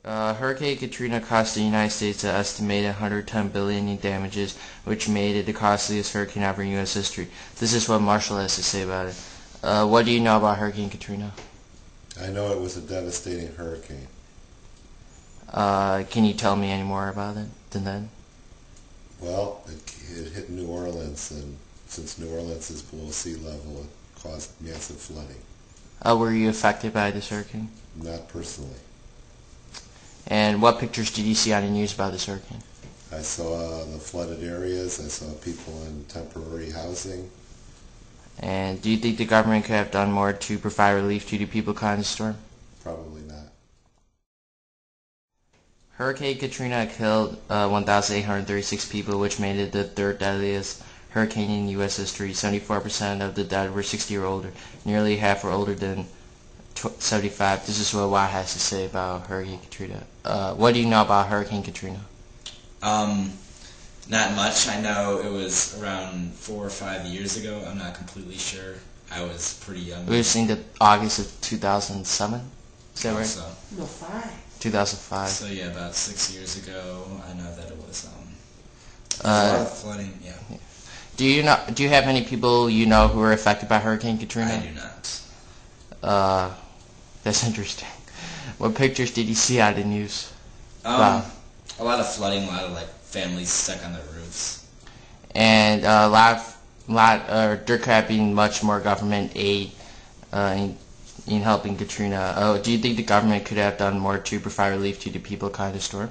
Hurricane Katrina cost the United States an estimated $110 billion in damages, which made it the costliest hurricane ever in U.S. history. This is what Marshall has to say about it. What do you know about Hurricane Katrina? I know it was a devastating hurricane. Can you tell me any more about it than that? Well, it hit New Orleans, and since New Orleans is below sea level, it caused massive flooding. Were you affected by this hurricane? Not personally. And what pictures did you see on the news about this hurricane? I saw the flooded areas. I saw people in temporary housing. And do you think the government could have done more to provide relief to the people caught in the storm? Probably not. Hurricane Katrina killed 1,836 people, which made it the third deadliest hurricane in U.S. history. 74% of the dead were 60 or older. Nearly half were older than 75. This is what Watt has to say about Hurricane Katrina. What do you know about Hurricane Katrina? Not much. I know it was around 4 or 5 years ago. I'm not completely sure. I was pretty young. It was in the August of 2007. Is that right? So. No, 5. 2005. So yeah, about 6 years ago. I know that it was a Uh, lot of flooding. Yeah. Do you have any people you know who were affected by Hurricane Katrina? I do not. That's interesting. What pictures did you see out of the news? A lot of flooding, a lot of like families stuck on their roofs. And there could have been much more government aid in helping Katrina. Do you think the government could have done more to provide relief to the people caught in the storm?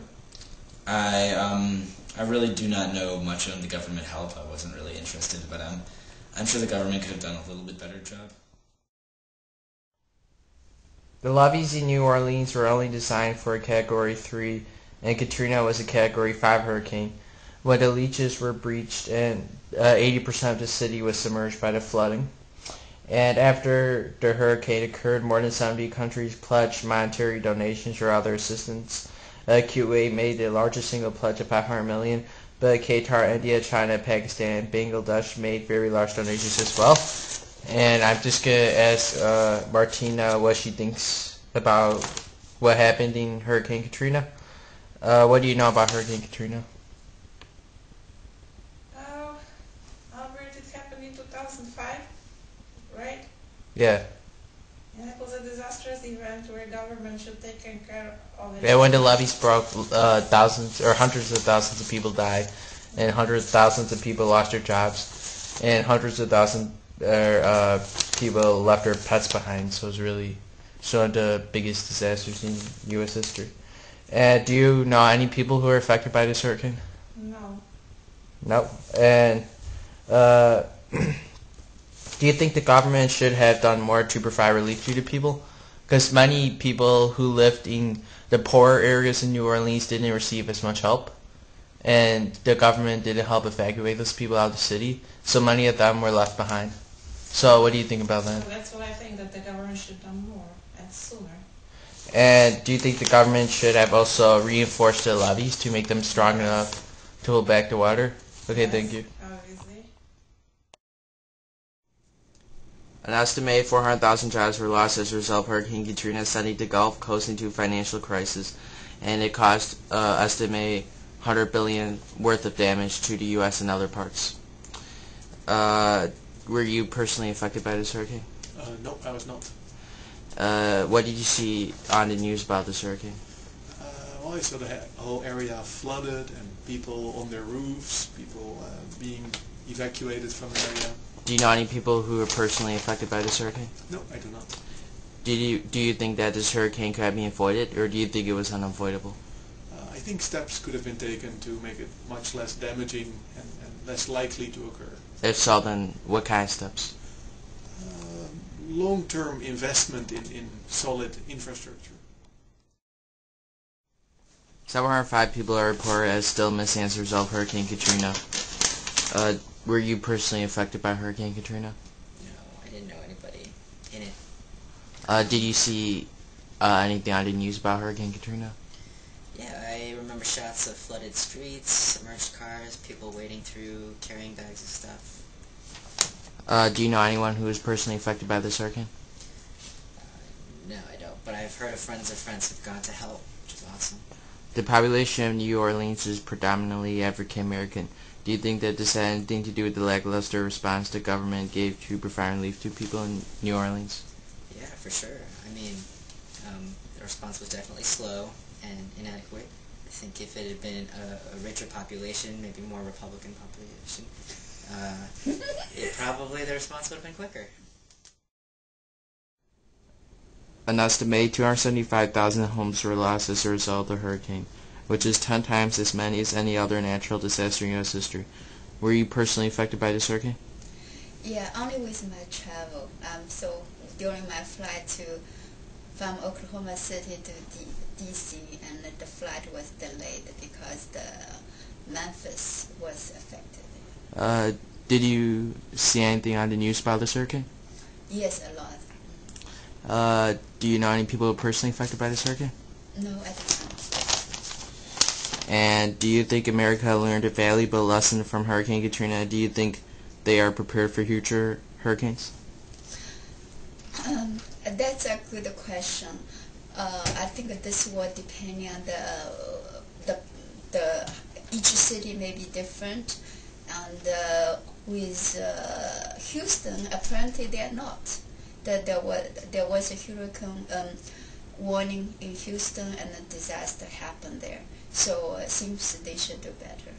I really do not know much on the government help. I wasn't really interested, but I'm sure the government could have done a little bit better job. The levees in New Orleans were only designed for a Category 3, and Katrina was a Category 5 hurricane. When the levees were breached, and 80% of the city was submerged by the flooding. And after the hurricane occurred, more than 70 countries pledged monetary donations or other assistance. Kuwait made the largest single pledge of $500 million, but Qatar, India, China, Pakistan, and Bangladesh made very large donations as well. And I'm just going to ask Martina what she thinks about what happened in Hurricane Katrina. What do you know about Hurricane Katrina? Albert, it happened in 2005, right? Yeah. And it was a disastrous event where government should take care of it. Yeah, when the levees broke, thousands or hundreds of thousands of people died, and hundreds of thousands of people lost their jobs, and hundreds of thousands people left their pets behind. So it was really one of the biggest disasters in U.S. history. Do you know any people who were affected by this hurricane? No. No. And do you think the government should have done more to provide relief to the people? Because many people who lived in the poorer areas in New Orleans didn't receive as much help, and the government didn't help evacuate those people out of the city, so many of them were left behind. So what do you think about that? So that's what I think, that the government should have done more and sooner. And do you think the government should have also reinforced the levees to make them strong enough to hold back the water? Okay, Yes, thank you. obviously. An estimated 400,000 jobs were lost as a result of Hurricane Katrina sending the Gulf Coast into a financial crisis, and it caused estimated $100 billion worth of damage to the U.S. and other parts. Were you personally affected by this hurricane? No, I was not. What did you see on the news about this hurricane? Well, I saw the whole area flooded and people on their roofs, people being evacuated from the area. Do you know any people who were personally affected by this hurricane? No, I do not. Do you think that this hurricane could have been avoided, or do you think it was unavoidable? I think steps could have been taken to make it much less damaging and less likely to occur. If so, then what kind of steps? Long-term investment in solid infrastructure. 705 people are reported as still missing as a result of Hurricane Katrina. Were you personally affected by Hurricane Katrina? No, I didn't know anybody in it. Did you see anything on the news about Hurricane Katrina? Yeah, I remember shots of flooded streets, submerged cars, people wading through, carrying bags of stuff. Do you know anyone who was personally affected by this hurricane? No, I don't, but I've heard of friends who've gone to help which is awesome. The population of New Orleans is predominantly African American. Do you think that this had anything to do with the lackluster response the government gave to provide relief to people in New Orleans? Yeah, for sure. I mean, the response was definitely slow and inadequate. I think if it had been a richer population, maybe more Republican population, probably the response would have been quicker. An estimated 275,000 homes were lost as a result of the hurricane, which is 10 times as many as any other natural disaster in U.S. history. Were you personally affected by this hurricane? Yeah, only with my travel. So during my flight from Oklahoma City to D.C., and the flight was delayed because the Memphis was affected. Did you see anything on the news about this hurricane? Yes, a lot. Do you know any people personally affected by this hurricane? No, I don't know. And do you think America learned a valuable lesson from Hurricane Katrina? Do you think they are prepared for future hurricanes? That's a good question. I think this will depend on the each city may be different, and with Houston, apparently they are not. There was a hurricane warning in Houston, and a disaster happened there. So it seems they should do better.